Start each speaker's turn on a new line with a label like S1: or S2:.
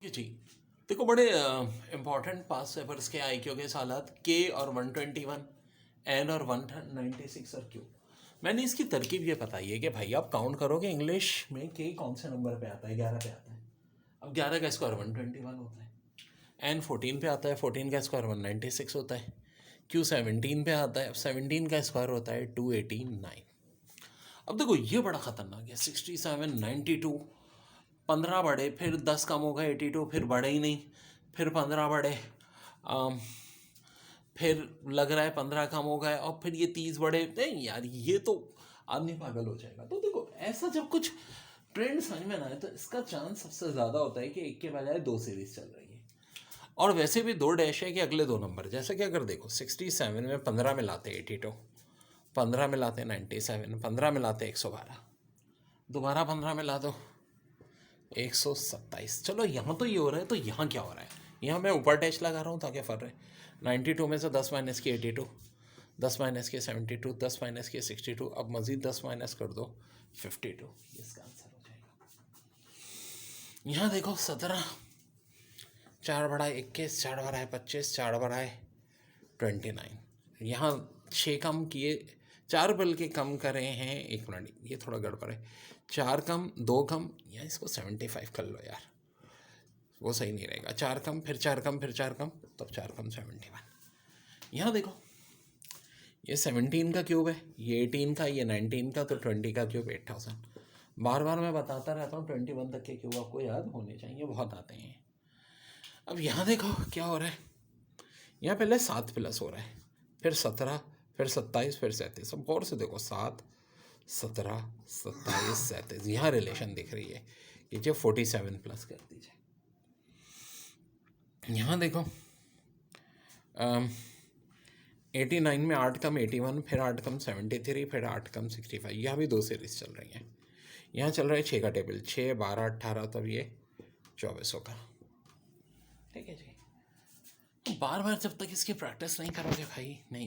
S1: जी। देखो बड़े इम्पोर्टेंट पास पेपर्स के आई क्यू के सालात के और 121 एन और 196 और क्यू। मैंने इसकी तरकीब ये बताई है कि भाई आप काउंट करोगे इंग्लिश में के कौन से नंबर पे आता है, 11 पे आता है। अब 11 का स्क्वायर 121 होता है, एन 14 पे आता है, 14 का स्क्वायर 196 होता है, क्यू 17 पे आता है, अब 17 का स्क्वायर होता है 289। अब देखो ये बड़ा ख़तरनाक है, 67, 92, 15 बढ़े, फिर 10 कम हो गए 82, फिर बढ़े ही नहीं, फिर 15 बढ़े, आम, फिर लग रहा है 15 कम हो गए, और फिर ये 30 बढ़े। नहीं यार, ये तो आदमी पागल हो जाएगा। तो देखो ऐसा जब कुछ ट्रेंड समझ में ना आए तो इसका चांस सबसे ज़्यादा होता है कि एक के बजाय दो सीरीज चल रही है, और वैसे भी दो डैश है कि अगले दो नंबर। जैसे कि अगर देखो 67 में 15 मिलाते 82, 15 मिलाते 97, 15 मिलाते 112, दोबारा 15 मिला दो 127। चलो यहाँ तो ये हो रहा है, तो यहाँ क्या हो रहा है? यहाँ मैं ऊपर डैश लगा रहा हूँ ताकि फर रहे। 92 में से 10 माइनस की 82, 10 माइनस के 72, 10 माइनस के 62, अब मज़ीद 10 माइनस कर दो 52, इसका आंसर हो जाएगा। यहाँ देखो 17, 4 बढ़ाए 21, 4 बढ़ाए 25, 4 बढ़ाए 29। यहाँ 6 कम किए, 4 बल्कि कम करे हैं। एक मिनट, ये थोड़ा गड़बड़ है। 4 कम 2 कम, या इसको 75 कर लो यार, वो सही नहीं रहेगा। 4 कम फिर 4 कम फिर 4 कम, तब 4 कम 71। यहाँ देखो ये 17 का क्यूब है, ये 18 का, ये 19 का, तो 20 का क्यूब 8000। बार बार मैं बताता रहता हूँ 21 तक के क्यूब आपको याद होने चाहिए, बहुत आते हैं। अब यहाँ देखो क्या हो रहा है। यहाँ पहले 7 प्लस हो रहा है, फिर 17, फिर 27, फिर 37। अब गौर से देखो 7, 17, 27, 37, यहाँ रिलेशन दिख रही है। ये 47 प्लस कर दीजिए। यहाँ देखो 89 में 8 कम 81, फिर 8 कम 73, फिर 8 कम 65। यहाँ भी दो सीरीज चल रही हैं। यहाँ चल रहा है 6 का टेबल, 6, 12, 18, तब ये 24 होगा। ठीक है जी। बार बार जब तक इसकी प्रैक्टिस नहीं करोगे भाई, नहीं